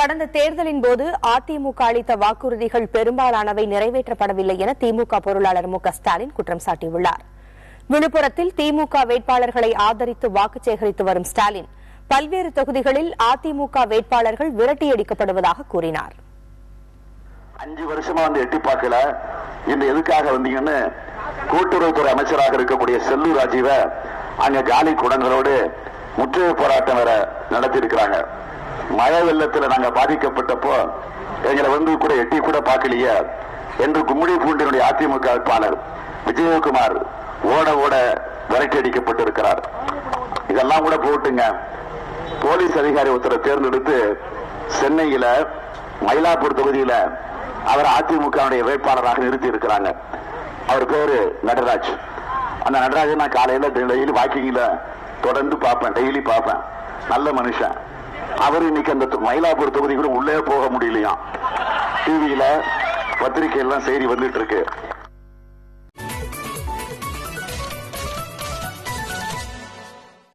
கடந்த தேர்தலின் போது அதிமுக அளித்த வாக்குறுதிகள் பெரும்பாலானவை நிறைவேற்றப்படவில்லை என திமுக பொருளாளர் மு க ஸ்டாலின் குற்றம் சாட்டியுள்ளார். விழுப்புரத்தில் திமுக வேட்பாளர்களை ஆதரித்து வாக்கு சேகரித்து வரும் ஸ்டாலின் பல்வேறு தொகுதிகளில் அதிமுக வேட்பாளர்கள் விரட்டியடிக்கப்படுவதாக கூறினார். 5 வருஷமா எட்டி பார்க்கல, இன்று எதுக்காக வந்தீங்கன்னு கூட்டுறவுத்துறை அமைச்சராக இருக்கக்கூடிய செல்லூர் ராஜீவ அங்க காலி குடங்களோடு முற்றுகை போராட்டம் வேற நடத்தி இருக்கிறாங்க. மழை வெள்ளத்தில் நாங்க பாதிக்கப்பட்டப்போ எங்களை கூட எட்டி கூட பார்க்கலையே என்று கும்மிடி பூண்டினுடைய அதிமுக வேட்பாளர் விஜயகுமார் ஓட ஓட விரட்டி அடிக்கப்பட்டிருக்கிறார். இதெல்லாம் கூட போட்டுங்க, போலீஸ் அதிகாரி ஒருத்தரை தேர்ந்தெடுத்து சென்னையில மயிலாப்பூர் தொகுதியில அவர் அதிமுக வேட்பாளராக நிறுத்தி இருக்கிறாங்க. அவர் பேரு நடராஜ். அந்த நடராஜன் நான் காலையில டெய்லி வாக்கிங்ல தொடர்ந்து பார்ப்பேன், டெய்லி பார்ப்பேன். நல்ல மனுஷன். அவர் இன்னைக்கு அந்த மயிலாப்பூர் தொகுதி கூட உள்ளே போக முடியலையா. டிவியில பத்திரிகையெல்லாம் செய்தி வந்துட்டு இருக்கு.